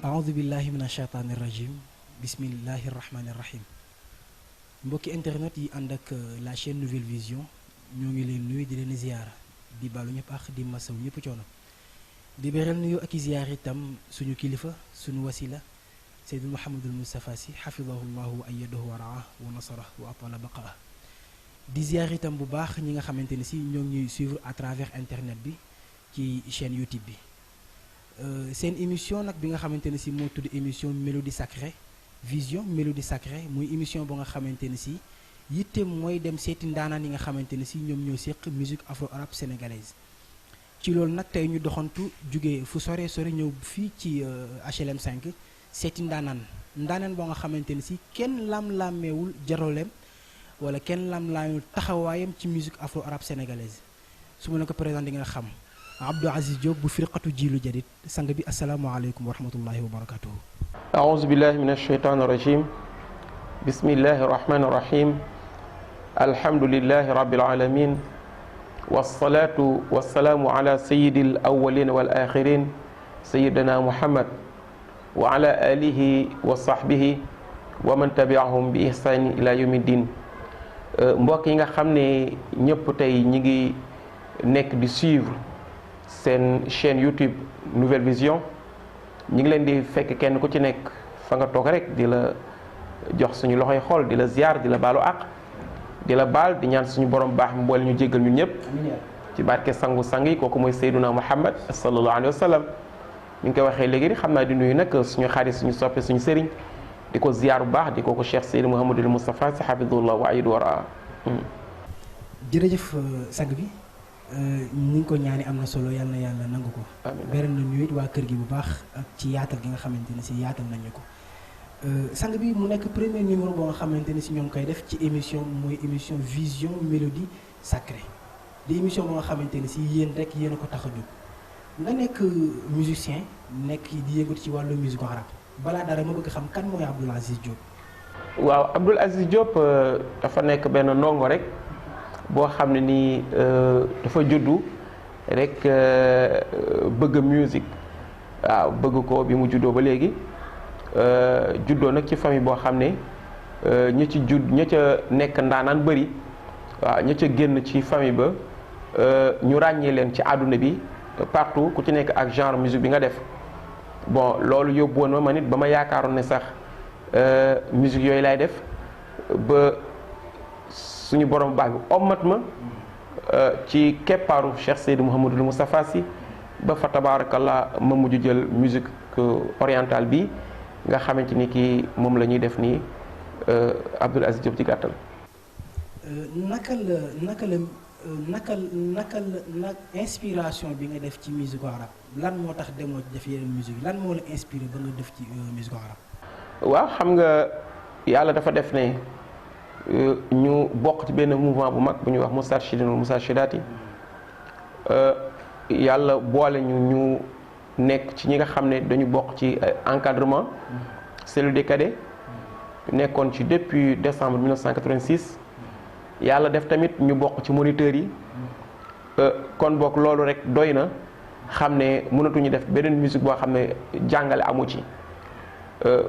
aoudu billahi min ashaytaani rajim bismillahi rahmaani rahim mbokki internet yi ànd ak la chaîne Nouvelle Vision ñoo ngi leen nuyu di leen ziyaara di baalu ñëpp ak di masaw ñëpp coono di beral nuyu ak ziyaar itam suñu kilifa suñu wasila Seydou Mouhamadul Moustapha Sy xafidahullahu wa ayyadahu wa raah wa nasarah wa atala baqaa di ziyaar itam bu baax ñi nga xamante ne si ñoo ngi ñuy suivre à travers internet bi ci chaîne YouTube bi seen émission nag bi nga xamante ne si moo tudd émission Mélodie Sacrée Vision Mélodie Sacrée muy émission ba nga xamante ne si yitteem mooy dem seeti ndaanaan yi nga xamante ne si ñoom ñoo séq musique afro arabe sénégalaise ci loolu nag tey ñu doxantu jóge fu sore sore ñëw fii ci HLM 5 seeti ndaanaan boo nga xamante ne si kenn lam-làmmeewul jaroleem wala kenn lam-làmmeewul taxawaayam ci musique afro arabe sénégalaise su ma la ko présenté nga xam Abdou Aziz Diop bu firqatu jiilu jadid sang bi asalaamaaleykum wa rahmatullahi wa barakatuhu aouzu billahi min alsheytaan irrajim bismillahi irrahmani irrahim alhamdulilahi rabbil alamin wasalaatu wasalaamu ala sayidi al awalin wal axirin sayidina muhammad wa ala alihi wa sahbihi wa man tabiahum bi ihsani ila yawmi din mbokk yi nga xam ne ñëpp tey ñi ngi nekk di suivre seen chaîne YouTube Nouvelle Vision ñi ngi leen di fekk kenn ku ci nekk fa nga toog rek di la jox suñu loxoy xol di la ziar di la baalu àq di la baal di ñaan suñu borom baax mi boole ñu jéggal ñun ñëpp ci barke sangu sang yi kooku mooy Seyduna Muhammad sallallahu alayhi wa sallam ñu ngi koy waxee léegi xam naa di nuyu nag suñu xarit suñu soppe suñu sëriñ di ko ziar bu baax di ko Cheikh Seydou Mouhamadul Moustapha Sy hafidullah wa ayidu wa raa jërëjëf sang bi ni nga ko ñaani am na solo yal na yàlla nangu ko beral na ñu it waa kër gi bu baax ak ci yaatal gi nga xamante ne si yaatal nañu ko sang bi mu nekk premier numéro boo nga xamante ne si ñoo ngi koy def ci émission mooy émission Vision Mélodie Sacrée di émission boo nga xamante ne si yéen rek yéen a ko tax a jóg nga nekk musicien nekk di yëngatu ci wàllu musique arabe balaa dara ma bëgg xam kan mooy Abdou Aziz Diop. waaw Abdou Aziz Diop dafa nekk benn ndongo rek boo xam ne nii dafa juddu rek bëgg musique waaw bëgg ko bi mu juddoo ba léegi juddoo nag ci famille boo xam ne ña ci ña ca nekk ndaanaan bëri waaw ña ca génn ci famille ba ñu ràññee leen ci àdduna bi partout ku ci nekk ak genre musique bi nga def bon loolu yóbbu woon ma nit ba ma yaakaaroon ne sax musique yooyu laay def ba suñu borom baax bi ommat ma ci keppaaru Cheikh Seydou Mouhamadul Moustapha Sy ba fa tabaarakallah ma mujj jël musique orientale bi nga xamante ni kii moom la ñuy def nii Abdou Aziz Diop ci gàttal. naka la inspiration bi nga def ci musique arabe lan moo tax demoo ci def yeneen musique lan moo la inspiré ba nga def ci musique arabe. waaw xam nga yàlla dafa def ne. ñu bokk ci benn mouvement bu mag bu ñuy wax Moustarchidine Moustarchidaty yàlla boole ñu nekk ci ñi nga xam ne dañu bokk ci encadrement cellule des cadets nekkoon ci depuis décembre 1986 yàlla def tamit ñu bokk ci moniteurs yi kon bokk loolu rek doy na xam ne mënatuñu def beneen musique boo xam ne jàngale amu ci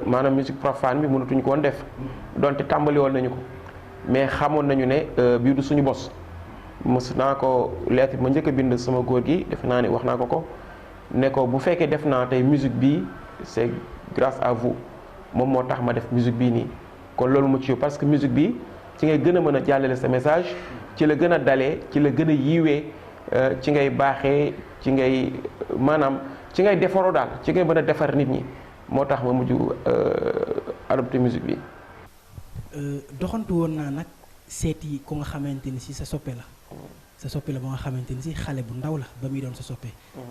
maanaam musique profane bi mënatuñu ko woon def donte tàmbali woon nañu ko mais xamoon nañu ne bii du suñu bos mos naa ko lettre ma njëkk a bind sama góor gi def naa ne wax naa ko ne ko bu fekkee def naa tey musique bii c'est grâce à vous moom moo tax ma def musique bii nii kon loolu mu ci yow parce que musique bi ci ngay gën a mën a jàllale sa message ci la gën a dalee ci la gën a yiwee ci ngay baaxee ci ngay maanaam ci ngay defaroo daal ci ngay mën a defar nit ñi moo tax ma mujj adopté musique bi. doxantu woon naa nag seeti ku nga xamante ni si sa soppe la ba nga xamante ni si xale bu ndaw la ba muy doon sa soppe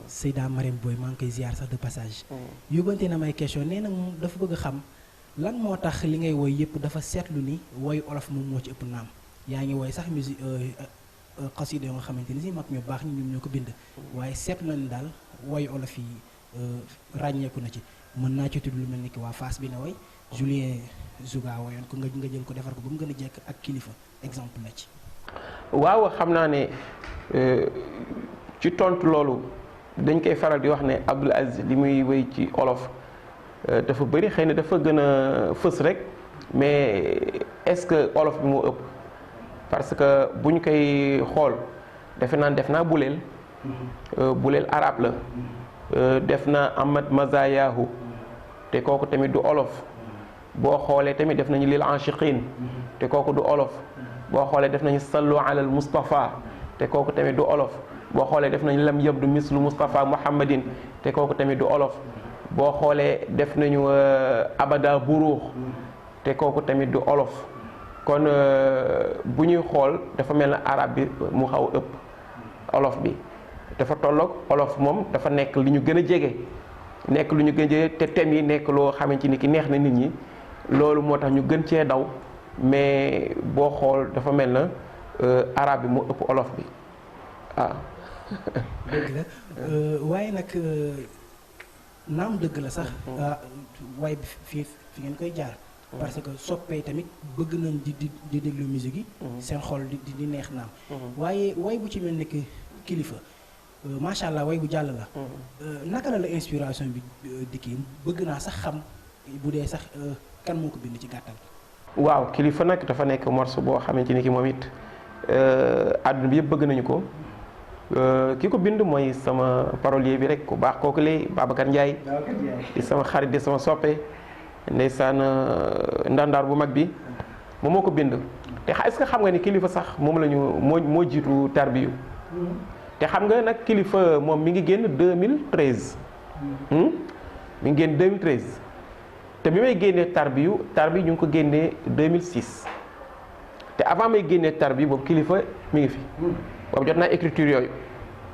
Seyda Marème Boye maa ngi koy ziar sax de passage yóbbante na may question nee na moom dafa bëgg a xam lan moo tax li ngay woy yëpp dafa seetlu ni woyu olof moom moo ci ëpp naam yaa ngi woy sax musique xasida yoo nga xamante ni si mag ñu baax ñi ñoom ñoo ko bind waaye seetlu na ni daal woy olof yi ràññeeku na ci mën naa ci tudd lu mel ni ki waa Fass bi ne woy Julien Zouga woyoon ko nga jël ko defar ko ba mu gën a jekk ak kilifa exemple la ci. waaw xam naa ne ci tontu loolu dañ koy faral di wax ne Abdoul Aziz li muy wéy ci olof dafa bëri xëy na dafa gën a fës rek mais est-ce que olof bi moo ëpp parce que bu ñu koy xool defe naa def naa buleel buleel arab la def na Ahmad Mazayahu te kooku tamit du olof boo xoolee tamit def nañu lil anchiqin te kooku du olof boo xoolee def nañu sallu ala al Mustafa te kooku tamit du olof boo xoolee def nañu lam yabdu mislu Mustafa Muhammadin te kooku tamit du olof boo xoolee def nañu abada buruux te kooku tamit du olof kon bu ñuy xool dafa mel na arab bi mu xaw ëpp olof bi dafa tolloog olof moom dafa nekk li ñu gën a jege nekk lu ñu gën a jege te thèmes yi nekk loo xamante ni ki neex na nit ñi loolu moo tax ñu gën cee daw mais boo xool dafa mel na arabe bi moo ëpp olof bi waaw. dëgg la waaye nag naam dëgg la sax waaye fi ngeen koy jaar parce que soppee tamit bëgg nañ di déglu musique yi seen xol di neex naam waaye way bu ci mel ni que kilifa macha allah way bu jàll la naka la inspiration bi dikkee bëgg naa sax xam bu dee sax kan moo ko bind ci gàttal. waaw kilifa nag dafa nekk morceau boo xamante ni ki moom it àdduna bi yëpp bëgg nañu ko ki ko bind mooy sama parolier bi rek ku baax kooku lay Babacar Ndiaye di sama xarit di sama soppe ndeysaan ndandaar bu mag bi moom moo ko bind te est-ce que xam nga ni kilifa sax moom la ñu moo jiitu tarbiyu te xam nga nag kilifa moom mi ngi génn 2013 mi ngi génn 2013 te bi may génnee tarbiyu ñu ngi ko génnee 2006 te avant may génnee tarbiyu boobu kilifa mi ngi fi boobu jot naa écriture yooyu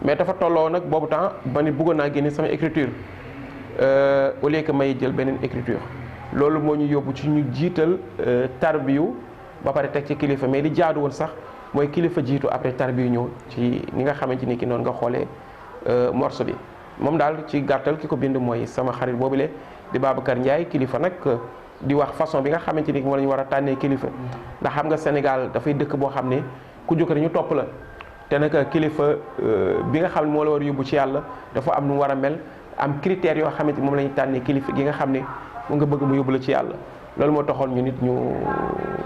mais dafa tolloo nag boobu temps ba ni bëggoon naa génne sama écriture au lieu que may jël beneen écriture loolu moo ñu yóbbu ci ñu jiital tarbiyu ba pare teg ci kilifa mais li jaadu woon sax mooy kilifa jiitu après tarbiyu ñëw ci ni nga xamante ni ki noonu nga xoolee morceau bi moom daal ci gàttal ki ko bind mooy sama xarit boobule di Babacar Ndiaye kilifa nag di wax façon bi nga xamante ni moo la ñu war a tànnee kilifa ndax xam nga Sénégal dafay dëkk boo xam ne ku jóg rek ñu topp la te nag kilifa bi nga xam ne moo la war a yóbbu ci yàlla dafa am nu mu war a mel am critères yoo xamante moom la ñu tànnee kilifa gi nga xam ne mu nga bëgg mu yóbbu la ci yàlla loolu moo taxoon ñu nit ñu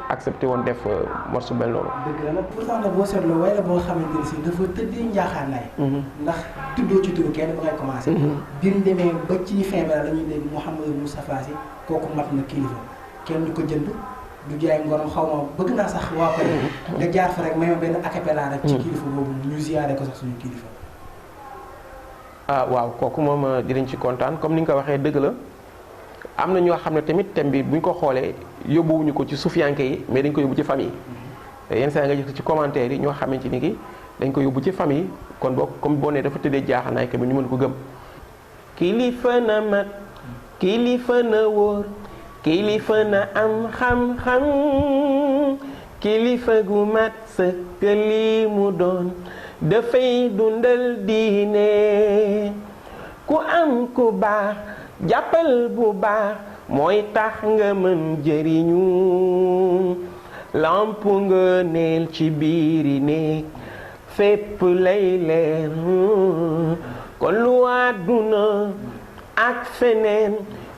accepté woon def morceau mel noonu. dëgg la nag pourtant nag boo seetloo waaye la boo xamante ne si dafa tëddee njaaxaanaay. ndax tuddoo ci turu kenn ba ngay commencé. bi mu demee ba ci fin bi la ñuy dégg Mouhamadou Moustapha Sy kooku mat na kilifa kenn du ko jënd du jaay ngorom xaw ma bëgg naa sax waa ko nga jaar fa rek may ma benn acapella rek. ci kilifa boobu ñu ziyaare ko sax suñu kilifa. ah waaw kooku moom dinañ ci kontaan comme ni nga ko waxee dëgg la. am na ñoo xam ne tamit thème bi bu ñu ko xoolee yóbbuwuñu ko ci sufiyanke yi mais dañ ko yóbbu ci famille yenn saa nga gis ci commentaire yi ñoo xamante ni ki dañ ko yóbbu ci famille kon boo comme boo nee dafa tëddee jaaxanaay que ñu mën ko gëm. kilifa na mat kilifa na wóor kilifa na am xam-xam kilifa gu mat sëkk li mu doon dafay dundal diine ku am ku baax. jàppal bu baax mooy tax nga mën jëriñu lamp nga neel ci biiri néeg fépp lay leer kon lu àdduna ak feneen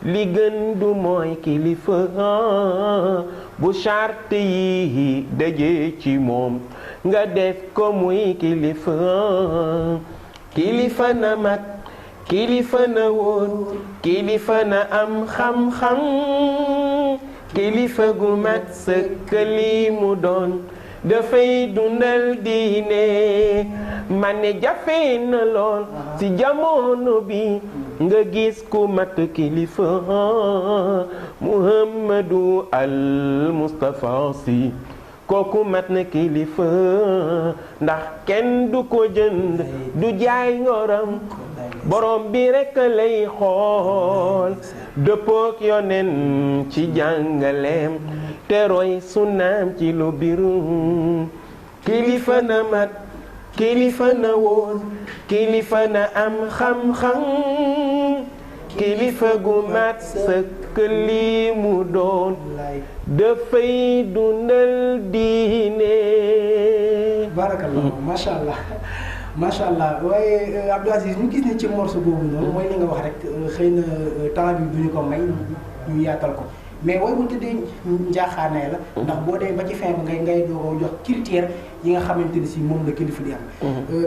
li gën du mooy kilifa bu charte yi daje ci moom nga def ko muy kilifa kilifa na mat kilifa na woon kilifa na am xam-xam kilifa gu mat sëkk li mu doon dafay dundal diine ma ne jafe na lool ci jamono bi nga gis ku mat kilifa Muhammadu al Mustafa Sy kooku mat na kilifa ndax kenn du ko jënd du jaay ngoram borom bi rekk lay xool dëppook yonen ci jàngaleem te roy sunnaam ci lu biru kilifa na mat kilifa na woon kilifa na am xam-xam kilifa gu mat sëkk li mu doon dafay dundal diine. barakallah macha allah waaye Abdou Aziz ñu gis ne ci morceau boobu noonu mooy li nga wax rek xëy na temps bi duñu ko may ñu yaatal ko mais way bu tëddee njaaxaanaay la. ndax boo dee ba ci fin ba ngay doo jox critère yi nga xamante ni si moom la kilifa di am.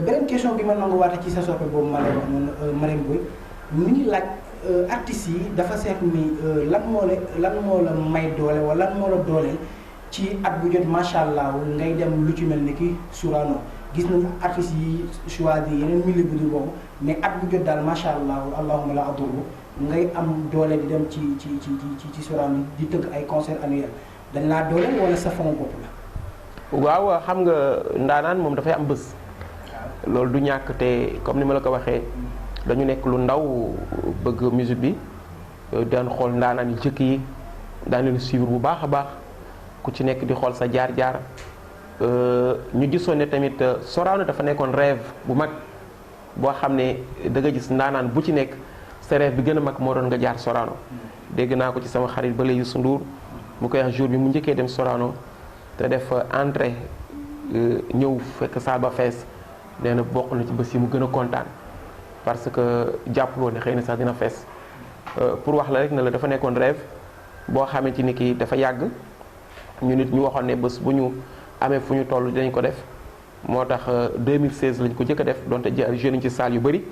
beneen question bi ma nangu waate ci sa soppe boobu ma lay wax noonu Marème Boye mu ngi laaj artistes yi dafa seetlu ni lan moo la may doole wala lan moo la dooleel ci at bu jot macha allah ngay dem lu ci mel ni ki Sorano gis nañu artistes yi choisir yeneen milieu bu dul boobu mais at bu jot daal macha allah allahumma la aduru ngay am doole di dem ci Sorano di tëgg ay concert annuel dañ laa doole wala sa fond bopp la. waaw xam nga ndaanaan moom dafay am bés. loolu du ñàkk te comme ni ma la ko waxee dañu nekk lu ndaw bëgg musique bi daan xool ndaanaan yu jëkk yi daan leen suivre bu baax a baax ku ci nekk di xool sa jaar-jaar ñu gisoon ne tamit Sorano dafa nekkoon rêve bu mag boo xam ne da nga gis ndaanaan bu ci nekk sa rêve bi gën a mag moo doon nga jaar Sorano. dégg naa ko ci sama xarit ba léegi Youssou Ndour mu koy wax jour bi mu njëkkee dem Sorano te def entrée ñëw fekk saal ba fees nee na bokk na ci bés yi mu gën a kontaan parce que jàppuloo ne xëy na sax dina fees pour wax la rek ne la dafa nekkoon rêve boo xamante ni kii dafa yàgg ñu nit ñu waxoon ne bés bu ñu amee fu ñu toll dinañ ko def moo tax 2016 lañ ko jëkk a def donte joué nañ ci salle yu bëri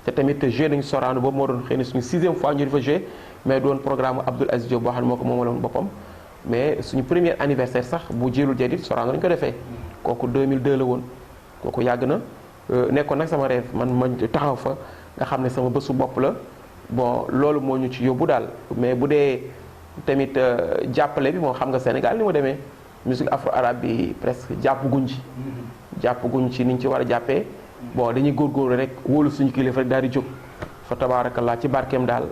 te tamit joué nañu Sorano boobu moo doon xëy na suñu 6e fois ñu di fa joué mais doon programme Abdoul Aziz Diop boo xam ne moo ko moomaloon boppam mais suñu premier anniversaire sax bu jiilul jadit Sorano lañ ko defee kooku 2002 la woon kooku yàgg na nekkoon nag sama rêve man ma taxaw fa nga xam ne sama bésu bopp la bon loolu moo ñu ci yóbbu daal mais bu dee tamit jàppale bi moo xam nga Sénégal ni mu demee musique afro arabe bi presque jàpp guñ ci niñ ci war a jàppee bon dañuy góorgóorlu rek wóolu suñu kilifa rek daal di jóg fa tabaarakallaa ci barkeem daal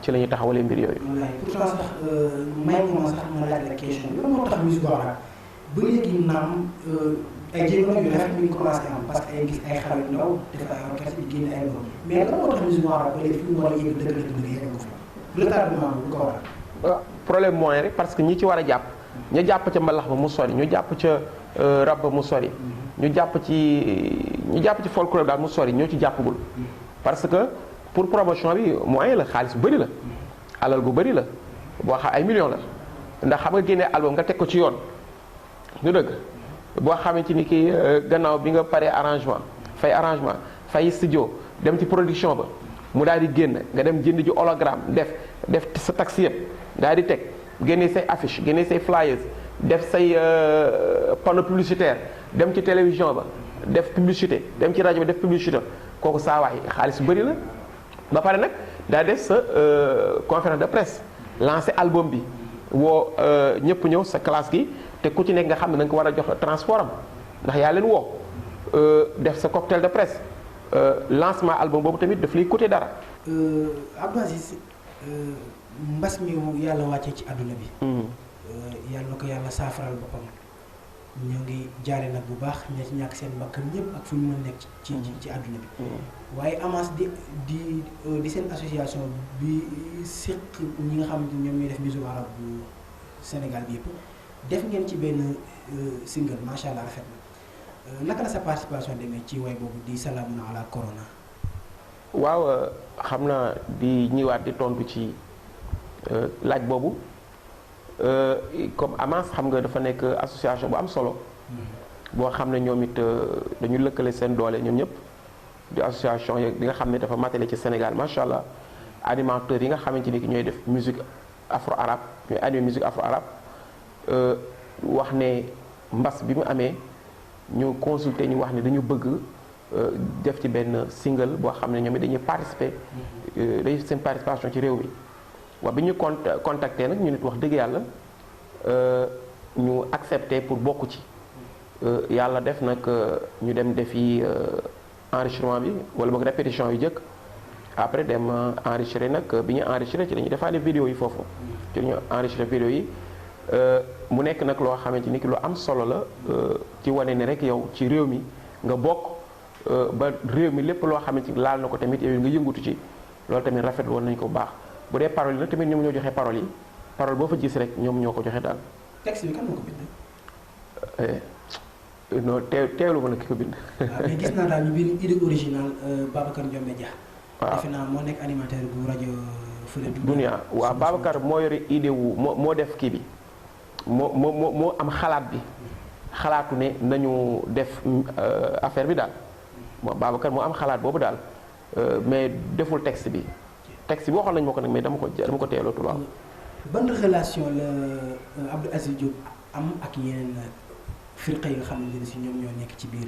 ci la ñuy taxawalee mbir yooyu. wallaay pourtant sax may ma sax ma laaj la question bi lan moo tax musique arabe ba léegi naam ay jéego yu rafet mi ngi commencé am parce que ay gis ay xale yu ndaw def ay orchestre di génne ay borom mais lan moo tax musique arabe ba léegi fi mu war a yëg dëgg yegg ko fa retardement bu ko waral. problème mooy rek parce que ñi ci war a jàpp ñu jàpp ca mbalax ba mu sori ñu jàpp ca rab ba mu sori ñu jàpp ci folklore daal mu sori ñoo ci jàppagul parce que pour promotion bi moyen la xaalis bu bëri la alal gu bëri la boo xam ay millions la ndax xam nga génnee album nga teg ko ci yoon ñu dëgg boo xamante ni ki gannaaw bi nga paree arrangement fay studio dem ci production ba mu daal di génn nga dem jënd ji hologramme def sa taxi yëpp daal di teg génne say affiche génne say flyers def say panneau publicitaire dem ci télévision ba def publicité dem ci rajo ba def publicité kooku saawaay xaalis bu bëri la ba pare nag daa def sa conférence de presse lancé album bi woo ñëpp ñëw sa classe gi te ku ci nekk nga xam ne da nga ko war a jox transport am ndax yaa leen woo def sa cocktail de presse lancement album boobu tamit daf lay coûter dara. Abdou Aziz mbas mi yàlla wàccee ci àdduna bi. yàlla na ko yàlla saafaral boppam ñoo ngi jaare nag bu baax ña ci ñàkk seen bakkan ñëpp ak fu ñu mën nekk ci àdduna bi. waaye Amas di seen association bi séq ñi nga xamante ni ñoom ñooy def musique arabe bu Sénégal bi yëpp def ngeen ci benn single macha allah rafet na naka la sa participation demee ci way boobu di salaamun ala corona. waaw xam naa di ñëwaat di tontu ci laaj boobu comme Amas xam nga dafa nekk association bu am solo boo xam ne ñoom it dañu lëkkale seen doole ñoom ñëpp di association bi nga xam ne dafa matale ci Sénégal macha allah animateurs yi nga xamante ni ñooy def musique afro arabe ñooy animé musique afro arabe wax ne mbas bi mu amee ñu consulter ñu wax ne dañu bëgg def ci benn single boo xam ne ñoom it dañuy participer dañuy seen participation ci réew mi waaw bi ñu contacté nag ñu nit wax dëgg yàlla ñu accepté pour bokk ci yàlla def nag ñu dem defi enregistrement bi wala boog répétition yu jëkk après dem enregistré nag bi ñu enregistré ci la ñuy defaale vidéo yi foofu ci la ñu enregistré vidéo yi mu nekk nag loo xamante ni ki lu am solo la ci wane ne rek yow ci réew mi nga bokk ba réew mi lépp loo xamante ni laal na ko tamit yow nga yëngutu ci loolu tamit rafetlu woon nañu ko bu baax bu dee paroles yi nag tamit ñoom ñoo joxe paroles yi parole boo fa gis rek ñoom ñoo ko joxe daal. texte bi kan moo ko bind. non teewlu ma nag ki ko bind. waaw mais gis naa daal ñu bind idée originale Babacar Ndiombe Dia. waaw defe naa moo nekk animateur bu rajo fële. Dunia waaw Babacar moo yore idée wu moo def kii bi moo am xalaat bi xalaatu ne nañu def affaire bi daal moom Babacar moo am xalaat boobu daal mais deful texte bi texte bi waxoon nañu ma ko nag mais dama ko teelootul waaw. ban relation la Abdou Aziz Diop am ak yeneen firqa yi nga xamante ne si ñoom ñoo nekk ci biir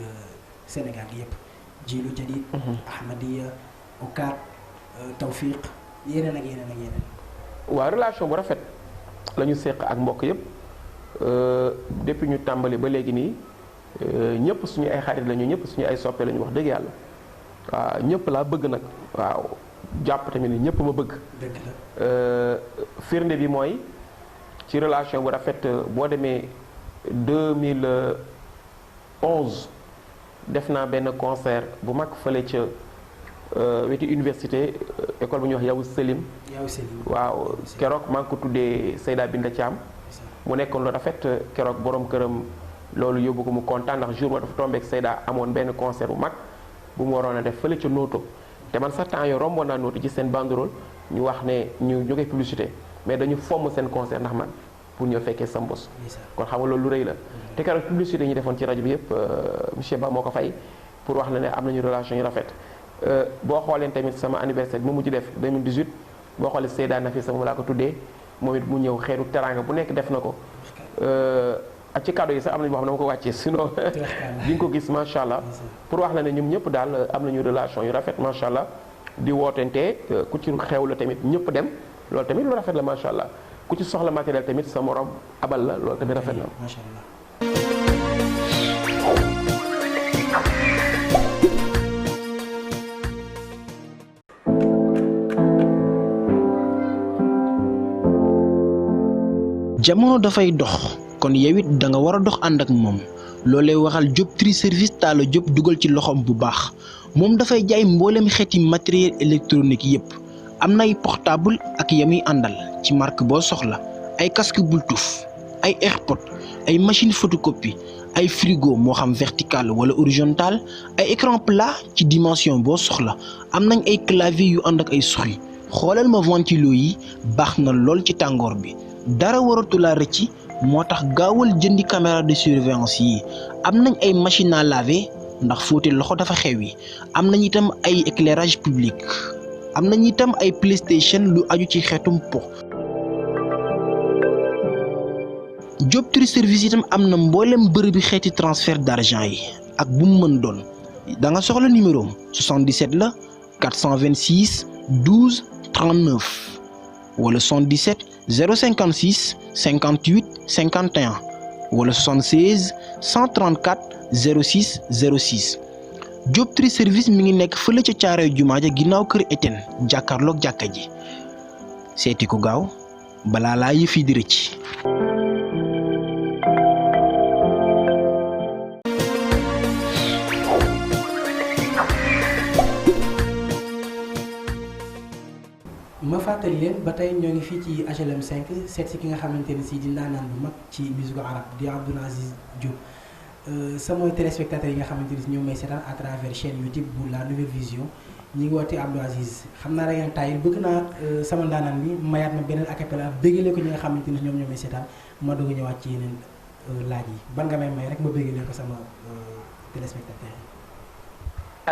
Sénégal gi yëpp Jiilu Jadid Ahmadiya Okaat Tawfiq yeneen ak yeneen ak yeneen. waaw relation bu rafet la ñu seq ak mbokk yëpp depuis ñu tàmbali ba léegi nii ñëpp suñu ay xarit lañu ñëpp suñu ay soppe lañu wax dëgg yàlla waaw ñëpp laa bëgg nag waaw jàpp tamit ni ñëpp ma bëgg. dëgg la firnde bi mooy ci relation bu rafet boo demee 2011 def naa benn concert bu mag fële ca weti université école bu ñuy wax Yaw Selim. waaw keroog maa ngi ko tuddee Seyda Binda Thiam. mu nekkoon lu rafet keroog borom këram loolu yóbbu ko mu kontaan ndax jour ba dafa tombé ak Seyda amoon benn concert bu mag bu mu waroon a def fële ca Noto te man sax temps yoo romboon naa Noto ci seen banderole ñu wax ne ñu jógee publicité mais dañu fomm seen concert ndax man pour ñëw fekkee sa mbos. kon xam nga loolu lu rëy la. te keroog publicité ñu defoon ci rajo bi yëpp monsieur Ba moo ko fay pour wax na ne am nañu relation yu rafet. boo xoolee tamit sama anniversaire bi mu mujj def 2018 boo xoolee Seyda Nafisa moom laa ko tuddee moom it mu ñëw xeetu teraanga bu nekk def na ko ak ci cadeau yi sax am nañu boo xam ne dama ko wàccee sinon di nga ko gis macha allah pour wax la ne ñoom ñëpp daal am nañu relation yu rafet macha allah di wootente ku ci xew la tamit ñëpp dem loolu tamit lu rafet la macha allah ku ci soxla matériel tamit sa morom abal la loolu tamit rafet na. macha allah. jamono dafay dox kon yow it da nga war a dox ànd ak moom loolee waxal Diop Tri Service Talla Diop dugal ci loxoom bu baax moom dafay jaay mboolem xeeti matériel électronique yépp am na ay portable ak yamuy àndal ci marque boo soxla ay casque Bluetooth ay AirPod ay machine photocopie ay frigo moo xam vertical wala horizontal ay écran plat ci dimension boo soxla am nañ ay clavier yu ànd ak ay souris xoolal ma ventilo yi baax na lool ci tàngoor bi dara waratu la rëcc moo tax gaawal jëndi caméra de surveillance yi am nañ ay machine à laver ndax fóote loxo dafa xew yi am nañ itam ay éclairage public am nañ itam ay PlayStation lu aju ci xeetum po. Diop Tri Service itam am na mboolem bërëbi xeeti transfert d'argent yi ak bu mu mën doon da nga soxla numéro 77 la 426 12 39 wala 77 056 58 51 wala 76 134 06 06 Diop Tri Service mi ngi nekk fële ca Caaroy jumaa ja ginnaaw kër Etienne jàkkaarloog jàkka ji seeti ko gaaw balaa laa yëf yi di rëcc. ma fàttali leen ba tey ñoo ngi fii ci HLM 5 seet si ki nga xamante ne si di ndaanaan bu mag ci musique arabe di Abdou Aziz Diop sama téléspectateurs yi nga xamante ne si ñoom may seetaan à travers chaîne YouTube bu la Nouvelle Vision ñi ngi woote Abdou Aziz xam naa da ngeen tàyyil bëgg naa sama ndaanaan bi mayaat ma beneen acapella bëggale ko ñi nga xamante ni ñoom ñoo may seetaan ma doog a ñëwaat ci yeneen laaj yi ban nga may rek ma bëggale ko sama téléspectateurs yi.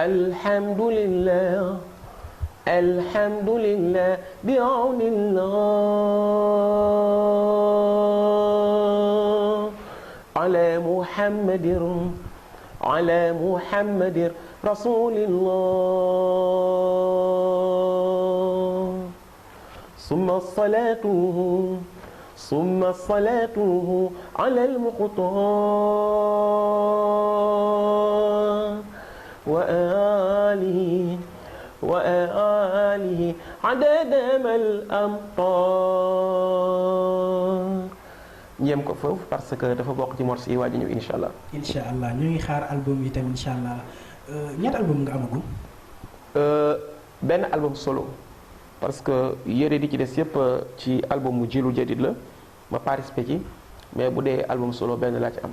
alhamdulillah alhamdulillah bi awnillah ala muhammadin rasulillah summa salatuhu ala al-mukhtar wa alihi adada mal amtar ñeem ko foofu parce que dafa bokk ci morceau yi waaj a ñëw incha allah. incha allah ñu ngi xaar album yi tamit incha allah ñaata album nga amagum. benn album solo parce que yére di ci des yëpp ci album mu Djilou Jadid la ma participé ci mais bu dee album solo benn laa ci am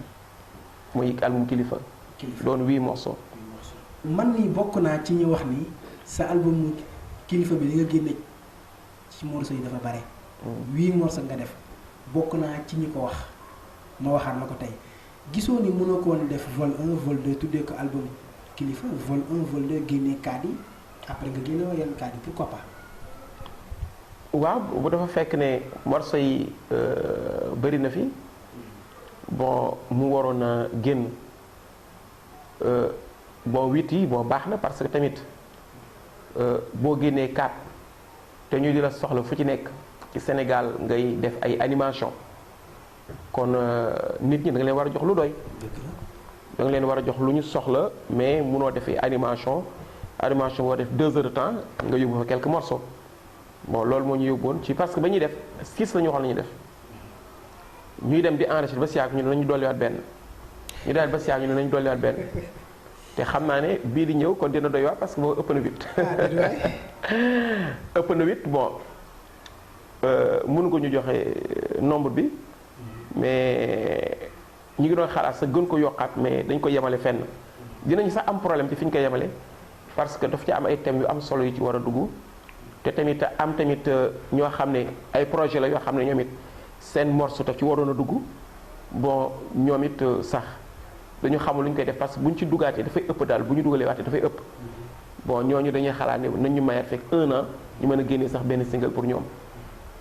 muy album Kilifa. doon 8 morceaux. man nii bokk naa ci ñu wax ni sa album Kilifa bi li nga génne ci morceaux yi dafa bare. 8 morceaux nga def bokk naa ci ñi ko wax ma waxaat la ko tey gisoo ni mënoo ko woon def vol 1 vol 2 tuddee ko album Kilifa vol 1 vol 2 génnee kaat yi après nga génne yenn kaat yi pourquoi pas. waaw bu dafa fekk ne morceaux yi bëri na fi bon mu waroon a génn bon 8 yi bon baax na parce que tamit boo génnee 4 te ñu di la soxla fu ci nekk ci Sénégal ngay def ay animation kon nit ñi da nga leen war a jox lu doy. da nga leen war a jox lu ñu soxla mais munoo def animation boo def 2 heures de temps nga yóbbu fa quelques morceaux bon loolu moo ñu yóbboon ci parce que ba ñuy def 6 la ñu waxoon la ñuy def ñuy dem di enregistrer ba si yàgg ñu ne nañu dolliwaat benn ñu daal ba si yàgg ñu ne nañu dolliwaat benn te xam naa ne bii di ñëw kon dina doy waar parce que boobu ëpp na 8. ëpp na 8 bon mënu ko ñu joxe nombre bi mais ñu ngi doon xalaat sax gën ko yokkaat mais dañ ko yemale fenn dinañu sax am problème ci fi ñu ko yemale parce que daf ci am ay thèmes yu am solo yu ci war a dugg te tamit am tamit ñoo xam ne ay projet la yoo xam ne ñoom it seen morceau daf ci waroon a dugg bon ñoom it sax dañu xamul lu ñu koy def parce que bu ñu ci duggaatee dafay ëpp daal bu ñu dugalee waatee dafay ëpp bon ñooñu dañuy xalaat ne nañ ñu mayaat fekk 1 an ñu mën a génnee sax benn single pour ñoom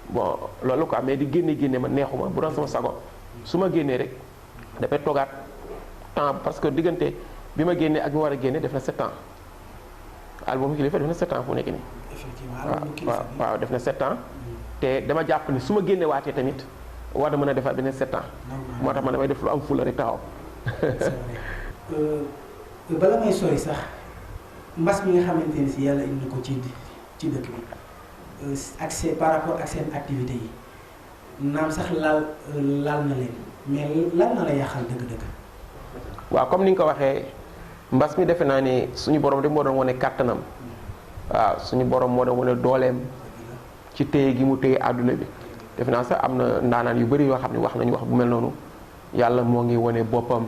bon loolu quoi mais di génne ma neexuma bu doon sama sago su ma génnee rek dafay toogaat temps parce que diggante bi ma génnee ak bi war a génne def na 7 ans album Kilifa def na 7 ans fu nekk nii. effectivement waaw def na 7 ans te dama jàpp ni su ma génne waatee tamit war na mën a defaat beneen 7 ans moo tax man damay def lu am fula rek taxaw. bala may sori sax mbas mi nga xamante ni si yàlla indi na ko ci dëkk bi ak seen par rapport ak seen activité yi naam sax laal na leen mais lan na la yàqal dëgg-dëgg. waaw comme ni nga ko waxee mbas mi defe naa ne suñu borom de moo doon wane kàttanam waaw suñu borom moo doon wane dooleem ci téye gi mu téye àdduna bi defe naa sax am na ndaanaan yu bëri yoo xam ne wax nañu wax bu mel noonu yàlla moo ngi wane boppam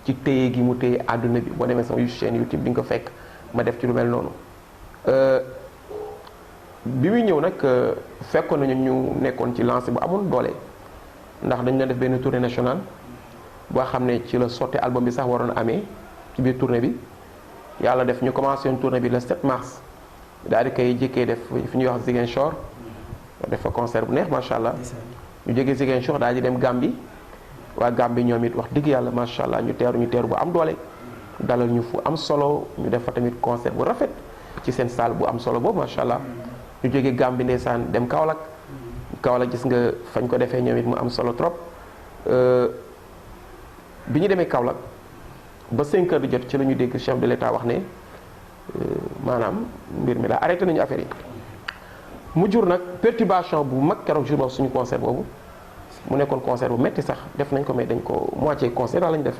ci téye gi mu téye àdduna bi boo demee sama chaîne YouTube di nga ko fekk ma def ci lu mel noonu bi muy ñëw nag fekkoon nañu ñu nekkoon ci lancé bu amoon doole ndax dañu doon def benn tournée nationale boo xam ne ci la sotti album bi sax waroon a amee ci biir tournée bi yàlla def ñu commencé une tournée bi le 7 mars daal di koy jëkkee def fi ñuy wax Ziguinchor def fa concert bu neex macha allah ñu jógee Ziguinchor daal di dem Gambie waa Gambie ñoom it wax dëgg yàlla macha allah ñu teeru bu am doole dalal ñu fu am solo ñu def fa tamit concert bu rafet ci seen salle bu am solo boobu macha allah ñu jógee Gambie ndeysaan dem Kaolack gis nga fañ ko defee ñoom it mu am solo trop bi ñu demee Kaolack ba 5 heures di jot ci la ñu dégg chef de l'État wax ne maanaam mbir mi la arrêté nañu affaire yi mu jur nag perturbation bu mag keroog jour boobu suñu concert boobu mu nekkoon concert bu metti sax def nañ ko mais dañ ko moitié concert daal lañu def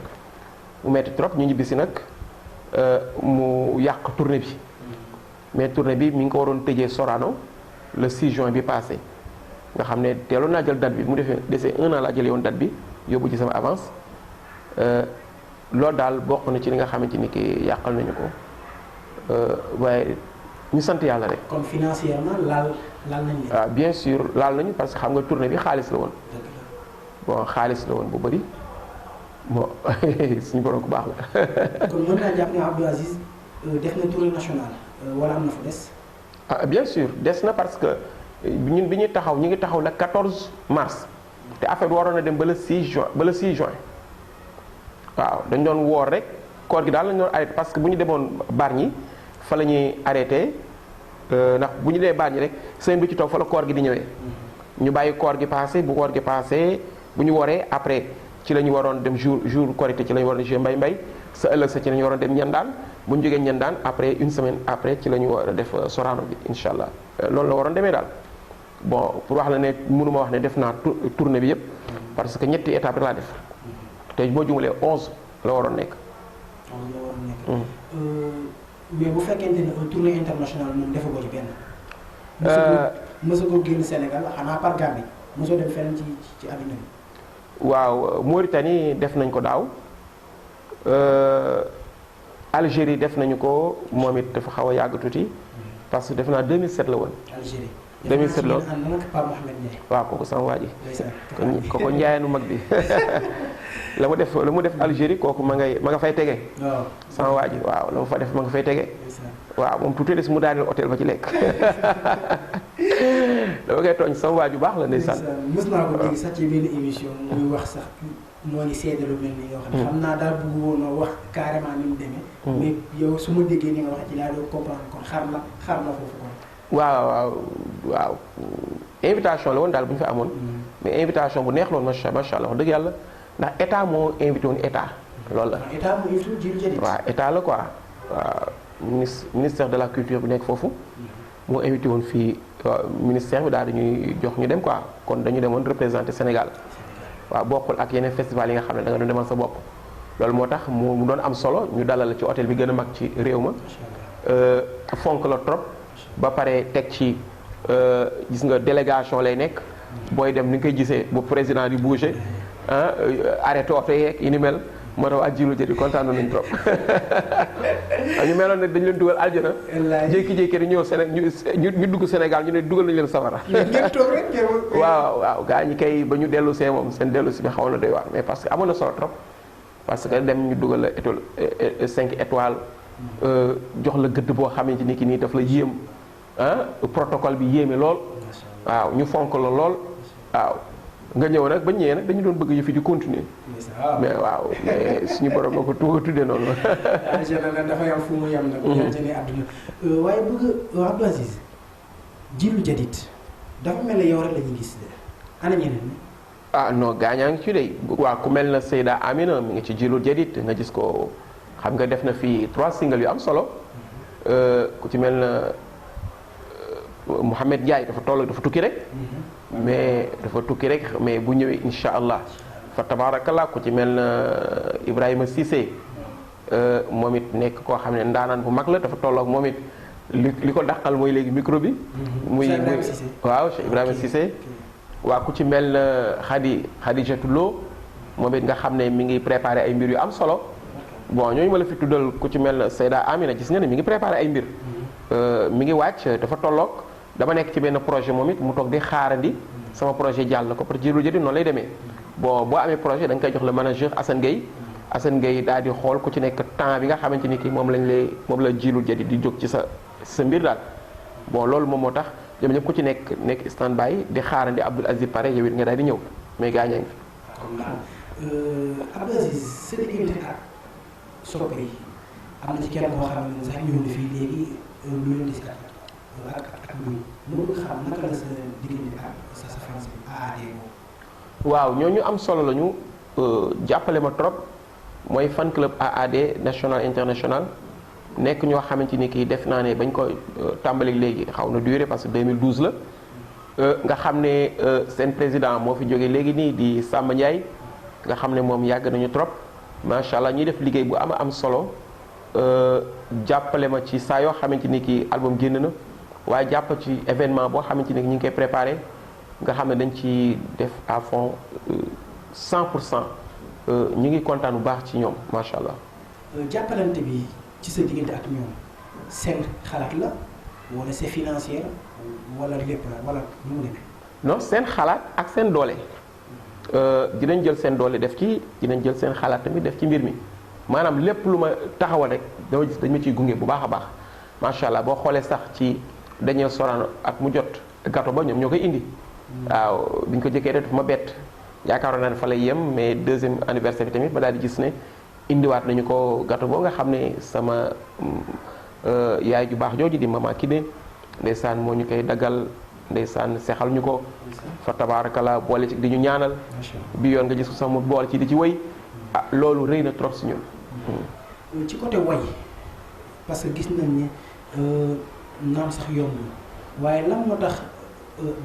mu metti trop ñu ñibbisi nag mu yàq tournée bi mais tournée bi mi ngi ko waroon tëjee Sorano le 6 juin bi passé nga xam ne teeloon naa jël date bi mu defee desee 1 an laa jëlee woon date bi yóbbu ci sama avance loolu daal bokk na ci li nga xamante ni ki yàqal nañu ko waaye ñu sant yàlla rek. kon financièrement laal nañ leen. waaw bien sûr laal nañu parce que xam nga tournée bi xaalis la woon. bon xaalis la woon bu bëri bon suñu borom ku baax la. kon mën naa jàpp ne Abdou Aziz def na tournée nationale wala am na fa des. ah bien sûr des na parce que ñun bi ñuy taxaw ñu ngi taxaw le 14 mars te affaire bi waroon na dem ba le 6 juin waaw dañ doon woor rek koor gi daal lañ doon arrêté parce que bu ñu demoon Bargny fa la ñuy arrêté ndax bu ñu dee Bargny rek semaine bi ci toog fa la koor gi di ñëwee. ñu bàyyi koor gi passé bu koor gi passé bu ñu woree après ci la ñu waroon dem jour Korité ci la ñu waroon jouer mbay sa ëllëg sa ci la ñu waroon dem ñandaan bu ñu jógee ñandaan après une semaine après ci la ñu war a def Sorano bi incha allah loolu la waroon demee daal bon pour wax la ne mënuma wax ne def naa tournée bi yëpp parce que ñetti étape rek laa def te boo jumulee 11 la waroon nekk. mais bu fekkente ne un tournée internationale moom defagoo ci benn. mësagoo génn Sénégal xanaa par Gambie mosoo dem feneen ci àddina bi. waaw Mauritanie def nañ ko daaw Algérie def nañu ko moom it dafa xaw a yàgg tuuti parce que def naa 2007 la woon. Algérie 2007 la woon Pape Mohamed Ndiaye. waaw kooku sama waa ji. kooku njaayaanu mag bi la mu def Algérie kooku ma nga fay tege. waaw sama waa ji waaw la mu fa def ma nga fay tege. waaw moom tuuti des mu daaneel hôtel ba ci lekk dama koy tooñ sama waa ju baax la ndeysaan. mës naa ko dégg sax ci benn émission muy wax sax moo ngi seede lu mel ni nga wax. xam naa daal bëgg woon a wax carrément ni mu demee. mais yow su ma déggee ni nga wax ci laa doon comprendre kon xar na foofu kon. waaw invitation la woon daal bu ñu fa amoon. mais invitation bu neex la woon macha allah wax dëgg yàlla ndax état moo invité woon état. loolu la état moo invité Djily Diadit. waaw état la quoi waaw ministère de la culture bu nekk foofu. moo invité woon fii ministère bi daal dañuy jox ñu dem quoi kon dañu demoon représenter Sénégal. waaw bokkul ak yeneen festival yi nga xam ne da nga doon demal sa bopp. loolu moo tax mu doon am solo ñu dalal la ci hôtel bi gën a mag ci réew ma. fonk la trop. ba pare teg ci gis nga délégation lay nekk. booy dem ni nga koy gisee bu président di bouger arrêté oto yeeg yi ni mel moo tax waa Djily Diatit kontaan nañu trop. ñu meloon nag dañu leen dugal aljana. jékki-jékki di ñëw ñu dugg Sénégal ñu ne dugal nañu leen safara. waaw gaa ñi kay ba ñu dellu see moom seen dellu si bi xawoon na doy waar mais parce que amoon na solo trop. parce que dem ñu dugal la étoile 5 étoiles. jox la gëdd boo xamante ni ki nii daf la yéem protocole bi yéeme lool. waaw ñu fonk la lool. waaw nga ñëw nag ba ñëwee nag dañu doon bëgg yu fi di continuer. mais waaw mais suñu borom moo ko tuddee noonu. nag dafa yam fu mu yam nag. jërëjëf àdduna waaye bëgg Abdou Aziz Djily Diatit dafa mel ne yow rek la ñuy gis ana ñeneen ñi. Non gaañaa ngi ci de waaw ku mel na Seyda Amina mi ngi ci Djily Diatit nga gis ko xam nga def na fi 3 singles yu am solo ku ci mel na Mouhamed Ndiaye dafa tukki rek. mais dafa tukki rek mais bu ñëwee incha allah fa tabaarakallah ku ci mel na Ibrahima Cissé moom it nekk koo xam ne ndaanaan bu mag la dafa tolloog moom it li ko dàqal mooy léegi micro bi. muy waaw Cheikh Ibrahima Cissé. waa ku ci mel na Khadijatou Lo moom it nga xam ne mi ngi préparé ay mbir yu am solo bon ñooñu ma la fi tuddal ku ci mel na Seyda Amina gis nga ne mi ngi préparé ay mbir. mi ngi wàcc dafa tolloog. dama nekk ci benn projet moom it mu toog di xaarandi sama projet jàll na ko parce que Djily Diatit noonu lay demee bon boo amee projet da nga koy jox le manager Assane Gueye daal di xool ku ci nekk temps bi nga xamante ni ki moom la Djily Diatit di jóg ci sa mbir daal bon loolu moom moo tax ñoom ñëpp ku ci nekk stand by di xaarandi Abdoul Aziz pare yow it nga daal di ñëw mais gaañaa ngi fi. Abdou Aziz sa diggante ak soppe yi am na ci kenn koo xam ne sax ñëw na fii léegi lu leen di si ak mën nga xam naka la sa diggante ak sa France bi AAD boobu. waaw ñooñu am solo lañu jàppale ma trop mooy fan club AAD national international nekk ñoo xamante ni kii def naa ne bañ ko tàmbali léegi xaw na duré parce que 2012 la nga xam ne seen président moo fi jógee léegi nii di Samba Ndiaye nga xam ne moom yàgg nañu trop macha allah ñuy def liggéey bu am solo jàppale ma ci saa yoo xamante ni kii album génn na. waaye jàpp ci événement boo xamante ni ñu ngi koy préparé nga xam ne dañ ci def à fond 100% ñu ngi kontaan bu baax ci ñoom macha allah. jàppalante bi ci sa diggante ak ñoom seen xalaat la wala c'est financier wala lépp la wala nu mu demee. non seen xalaat ak seen doole dinañ jël seen doole def ci dinañ jël seen xalaat tamit def ci mbir mi maanaam lépp lu ma taxawal rek dama gis dañ ma ciy gunge bu baax a baax macha allah boo xoolee sax ci. Daniel Sorano at mu jot gâteau ba ñoom ñoo koy indi. waaw bi ñu ko jëkkee def ma bett yaakaaroon naa ne fa lay yem mais 2e anniversaire bi tamit ma daal di gis ne indiwaat nañu ko gâteau boobu nga xam ne sama yaay ju baax jooju di maman Kine ndeysaan moo ñu koy daggal ndeysaan sexal ñu ko. fa tabaarakala boole ci di ñu ñaanal. bi yoon nga gis ko sama boole ci di ci wëy loolu rëy na trop si ñun. ci côté way parce que gis nañ ne. naam sax yombul waaye lan moo tax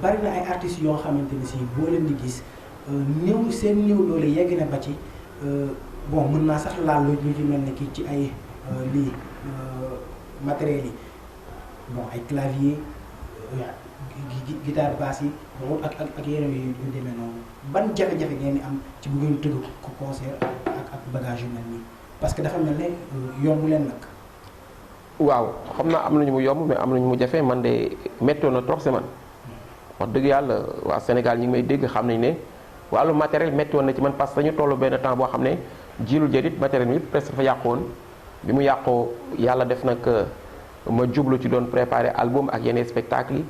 bari na ay artistes yoo xamante ni si boo leen di gis néew doole yegg na ba ci bon mën naa sax laal lu ci mel ne kii ci ay lii matériel yi bon ay clavier guitare basse yi bon ak yeneen yi ñu demee noonu ban jafe-jafe ngeen di am ci bu ngeen tëgg ko concert ak bagage yu mel nii parce que dafa mel ne yomb leen nag. waaw xam naa am nañu mu yomb mais am nañu mu jafe man de méttoon na trop si man wax dëgg yàlla waa Sénégal ñi ngi may dégg xam nañ ne wàllu matériel méttoon na ci man parce que dañu tollu benn temps boo xam ne jiilu jërit matériel bi presque dafa yàqoon bi mu yàqoo yàlla def nag ma jublu ci doon préparer album ak yeneen spectacle yi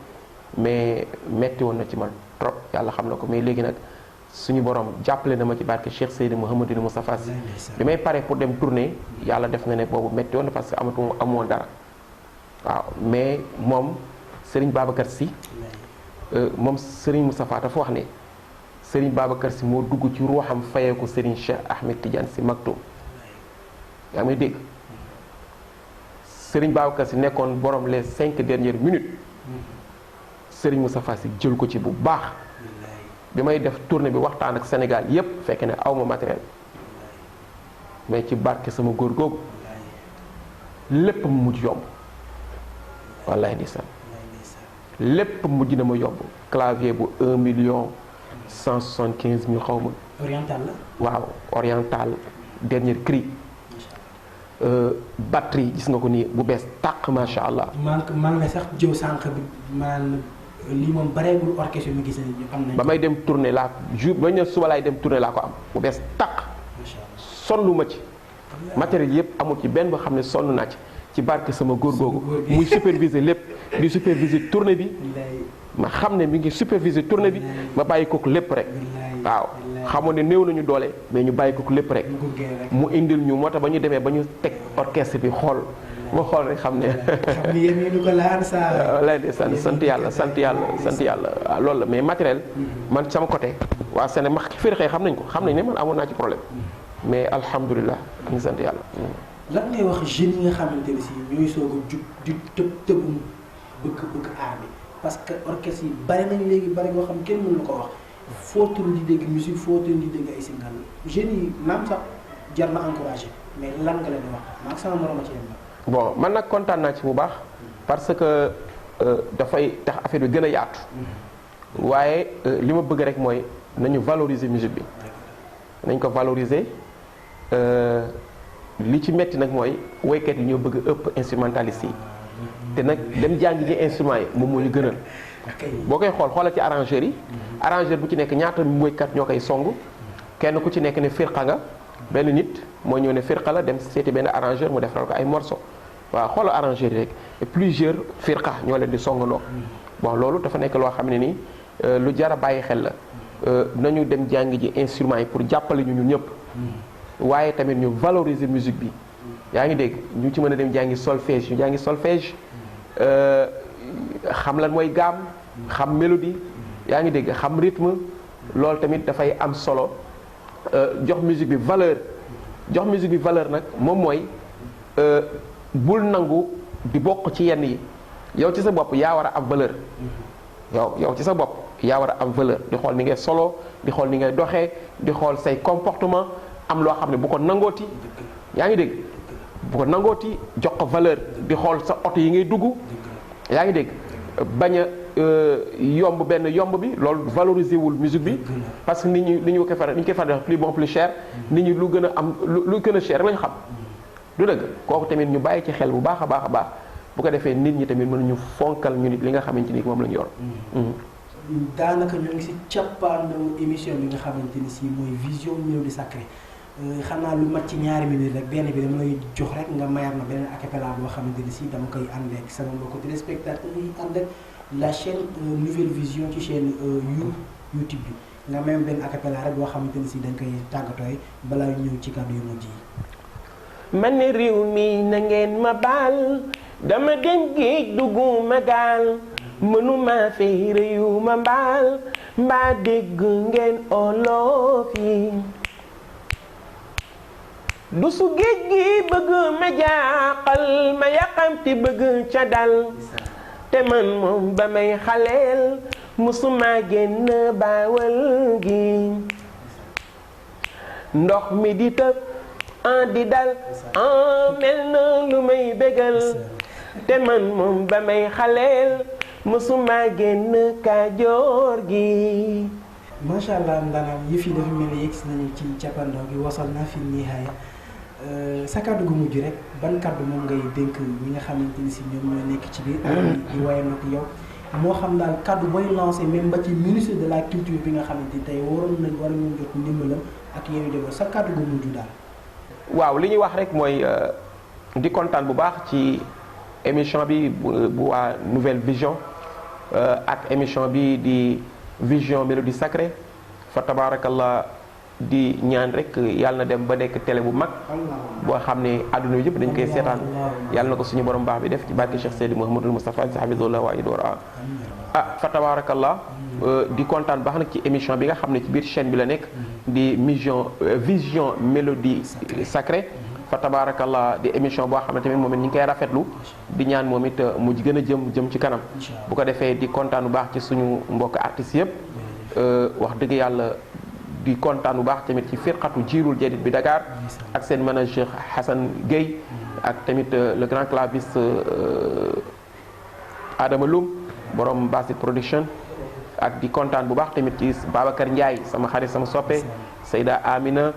mais métti woon na ci man trop yàlla xam na ko mais léegi nag suñu borom jàppale na ma ci barke Cheikh Seydi Mouhamadou Moustapha Sy bi may pare pour dem tourner yàlla def na ne boobu métti woon na parce que amoon dara waaw mais moom Serigne Babacar Sy moom Serigne Moustapha dafa wax ne Serigne Babacar Sy moo dugg ci ruuxam fayee ko Serigne Cheikh Ahmed Tidiane Sy Maktoum yaa ngi may dégg Serigne Babacar Sy nekkoon borom les 5 dernières minutes Serigne Moustapha Sy jël ko ci bu baax bi may def tournée bi waxtaan ak Sénégal yépp fekk ne awma matériel mais ci barke sama góor googu lépp mu mujj yomb wallahi ndeysaan lépp mujj na ma yomb clavier bu 1.175.000 xaw ma. oriental la. waaw oriental dernier cri. batterie gis nga ko nii bu bees tàq macha allah. man la sax jëw sànq bi maanaam lii moom bareegul orchestre mi gis nañu am nañu. ba may dem tournée laa jour ba ñu suba laay dem tournée laa ko am bu bees tàq. sonn ma ci. matériel yëpp amul ci benn boo xam ne sonn naa ci barke sama góor googu muy superviser lépp di superviser tournée bi ma xam ne mi ngi superviser tournée bi ma bàyyi kooku lépp rek waaw xamoon ne néew nañu doole mais ñu bàyyi kooku lépp rek mu indil ñu moo tax ba ñu demee ba ñu teg orchestre bi xool ma xool rek xam ne lay de sant yàlla waaw loolu la mais matériel man sama côté waa Sénégal ma firxee xam nañ ko xam nañ ne man amoon naa ci problème mais alhamdulilah ñu ngi sant yàlla. lan ngay wax jeunes yi nga xamante ne si ñooy soog a jug di tëbum bëgg aar bi parce que orchestre yi bari nañu léegi bari boo xam kenn mënu ko wax foo tourné di dégg musique foo tourné di dégg ay single jeunes yi naam sax jar na encouragé mais lan nga leen di wax maa ngi sama morom ci dem la. bon man nag kontaan naa ci bu baax parce que dafay tax affaire bi gën a yaatu waaye li ma bëgg rek mooy nañu valoriser musique bi nañ ko valoriser. li ci metti nag mooy woykat yi ñoo bëgg ëpp instrumentaliste yi te nag dem jàngi ji instrument yi moom moo ñu gënal boo koy xoolal ci arrangeur yi arrangeur bu ci nekk ñaata woykat ñoo koy song kenn ku ci nekk ne firqa nga benn nit moo ñëw ne firqa la dem seeti benn arrangeur mu defaral ko ay morceau waaw xoolal arrangeur yi rek et plusieurs firqa ñoo leen di songandoo bon loolu dafa nekk loo xam ne nii lu jar a bàyyi xel la nañu dem jàngi ji instrument yi pour jàppale ñu ñun ñëpp waaye tamit ñu valoriser musique bi yaa ngi dégg ñu ci mën a dem jàngi solfège ñu jàngi solfège xam lan mooy gamme xam mélodie yaa ngi dégg xam rythme loolu tamit dafay am solo jox musique bi valeur nag moom mooy bul nangu di bokk ci yenn yi yow ci sa bopp yaa war a am valeur yow ci sa bopp yaa war a am valeur di xool ni ngay solo di xool ni ngay doxee di xool say comportement am loo xam ne bu ko nangooti yaa ngi dégg bu ko nangooti jox ko valeur di xool sa oto yi ngay dugg yaa ngi dégg bañ a yomb benn yomb bi loolu valoriser wul musique bi parce que nit ñi li ñu koy faral di wax plus bon plus cher nit ñi lu gën a am lu gën a cher lañu xam du dëgg kooku tamit ñu bàyyi ci xel bu baax a baax bu ko defee nit ñi tamit mënuñu fonkal ñu nit li nga xamante ni moom la ñu yor. daanaka ñu ngi si cappaandawu émission bi nga xamante ni si mooy vision mélodie sacrée xam naa lu mat ci ñaari minutes rek benn bi dama lay jox rek nga mayaat ma beneen acapella boo xamante ni si dama koy ànd ak sama mbokku téléspectateurs yi ànd ak la chaîne Nouvelle Vision ci chaîne YouTube bi nga mayam benn acapella rek boo xamante ni si dañ koy tàggatooy balaa ñëw ci kàddu yu mujj yi. man ne réew mi na ngeen ma baal dama dem géej dugguma gaal mënuma fay réew ma mbaal mbaa dégg ngeen olof yi du su géej gi bëgg ma jaaxal ma yàqamti bëgg ca dal te man moom ba may xaleel musuma génn baawal gi ndox mi di tëb di dal mel na lu may bégal te man moom ba may xaleel mësuma génn Kajoor gi. macha allah ndaanaan yëf yi dafa mel ni yegg si nañu ci cappaandaw gi wasal naa fi nihaaya sa kàddu gu mujj rek ban kàddu moom ngay dénk ñi nga xamante ni si ñoom ñoo nekk ci biir di waaye nag yow moo xam daal kàddu booy lancé même ba ci ministre de la culture bi nga xamante ni tey waroon nañ war ñu jot ndimbalam ak yéen déggoo sa kàddu gu mujj daal. waaw li ñuy wax rek mooy di kontaan bu baax ci émission bi bu waa Nouvelle Vision ak émission bi di Vision Mélodie Sacrée fa tabaarakallah di ñaan rek yàlla na dem ba nekk télé bu mag boo xam ne àdduna bi yëpp dañ koy seetaan yàlla na ko suñu borom baax bi def ci barke Cheikh Seydi Mouhamadul Moustapha si hafizullah wa idoora fa tabaarakallah di kontaan baax nag ci émission bi nga xam ne ci biir chaîne bi la nekk di Vision Mélodie Sacrée fa tabaarakallah di émission boo xam ne tamit moom it ñu ngi koy rafetlu di ñaan moom it mu gën a jëm ci kanam bu ko defee di kontaan bu baax ci suñu mbokk artistes yëpp wax dëgg yàlla di kontaan bu baax tamit ci firqatu jiirul jadid bi Dakar ak seen manager Hassan Gueye ak tamit le grand claviste Adama Loum borom Basit Production ak di kontaan bu baax tamit ci Babacar Ndiaye sama xarit sama soppe Seyda Amina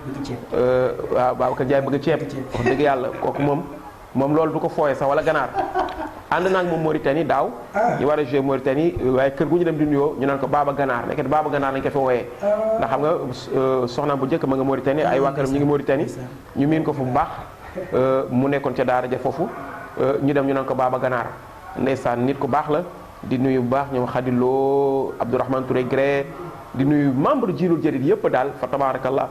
waaw Babacar Ndiaye bëgg ceeb wax dëgg yàlla kooku moom loolu du ko fooye sax wala ganaar ànd naag moom Mauritanie daaw ñu war a jouer Mauritanie waaye kër gu ñu dem di nuyoo ñu naan ko Baba Ganaar nekk Baba Ganaar lañ ko fa wooyee ndax xam nga soxnaam bu njëkk ma nga Mauritanie ay waa këram ñu ngi Mauritanie ñu miin ko fu bu baax mu nekkoon ca daara ja foofu ñu dem ñu naan ko Baba Ganaar ndeysaan nit ku baax la di nuyu bu baax ñoom Khadilo Abdourahmane Touré Gré di nuyu membre jiirul jadid yëpp daal fa tabarakallah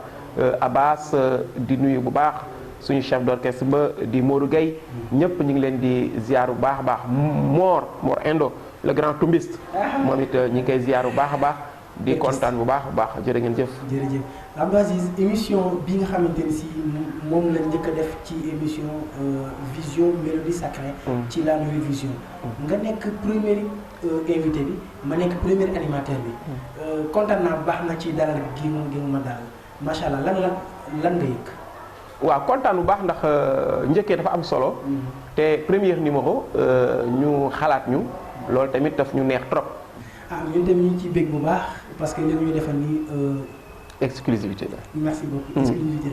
Abbas di nuyu bu baax suñu chef d'orchestre ba di Modou Gueye ñëpp ñu ngi leen di ziar bu baax a baax Mor Indo le grand tumbiste moom it ñu ngi koy ziar bu baax a baax di kontaan bu baax a baax jërë ngeen jëf. jërëjëf Abdou Aziz émission bi nga xamante ni si moom la njëkk a def ci émission Vision Mélodie Sacrée ci la Nouvelle Vision nga nekk premier invité bi ma nekk premier animateur bi kontaan naa baax na ci dalal gi ma dalal macha allah lan nga yëg. waaw kontaan bu baax ndax njëkkee dafa am solo te premier numéro ñu xalaat ñu loolu tamit daf ñu neex trop. ñun tamit ñu ngi ciy bég bu baax parce que li ñu defal nii. exclusivité la. merci beaucoup exclusivité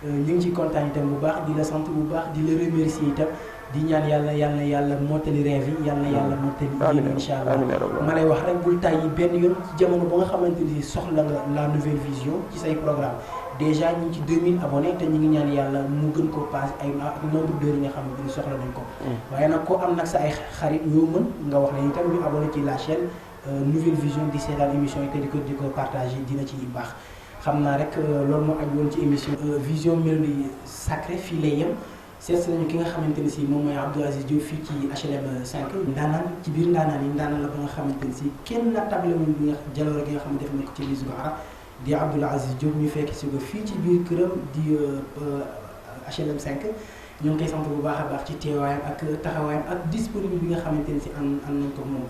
la ñu ngi ciy kontaan itam bu baax di la sant bu baax di la remercier itam di ñaan yàlla mottali rêve yi yàlla mottali yéen incha allah ma lay wax rek bul tàyyi benn yoon ci jamono ba nga xamante ni soxla nga la Nouvelle Vision ci say programme déjà ñu ngi ci 2000 abonnés te ñu ngi ñaan yàlla mu gën koo passé ay ak nombre d'heures yi nga xamante ni soxla nañ ko waaye nag koo am nag sa ay xarit yoo mën nga wax ne itam ñu abonné ci la chaîne Nouvelle Vision di seetaan émission yi te di ko partagé dina ci baax xam naa rek loolu moo aju woon ci émission Vision Mélodie Sacrée fii lay yem seet nañu ki nga xamante ni si moom mooy Abdou Aziz Diop fii ci HLM 5 ndaanaan ci biir ndaanaan yi ndaanaan la ba nga xamante ni si kenn na tablewul bi nga jaloore gi nga xamante def na ko ci musique arab di Abdou Aziz Diop ñu fekk si ko fii ci biir këram di HLM 5 ñoo ngi koy sant bu baax a baax ci teewaayam ak taxawaayam ak disponible bi nga xamante ni si am nañ ko moom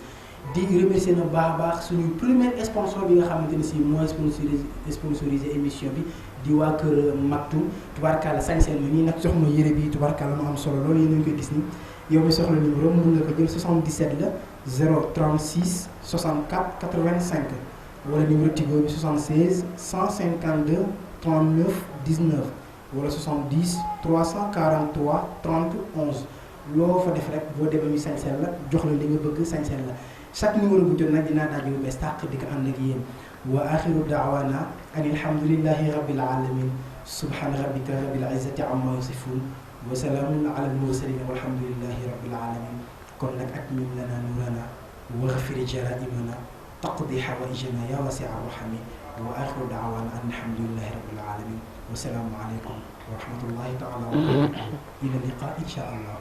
di remercier na baax a baax suñu premier sponsor bi nga xamante ni si mooy sponsorisé émission bi di waa kër Maktoum tubaarkàlla sañseen ma nii nag soxna yére bi tubaarkàlla mu am solo loolu yéen a ngi koy gis ni yow mi soxla numéro mën nga ko jël 77 la 036 64 85 wala numéro Tigo bi 76 152 39 19 wala 70 343 30 11 loo fa def rek boo demee ñu sañseen la jox la li nga bëgg sañseen la chaque numéro bu jot nag dinaa daaj bu bees tàq di ko ànd ak yéen wa axiru daawana an alhamdulillahi rabbil alamin subhana rabbika rabbil izzati amma yasifun wa salaamun ala al mursalin walhamdulillahi rabbil alamin kon nag atmim lana nurana waghfir jaraimana taqdi hawaijana ya wasi arrahami wa axiru daawana an alhamdulillahi rabbil alamin wa salaamu aleykum wa rahmatullahi taala wa barakatuh ila liqa insha allah.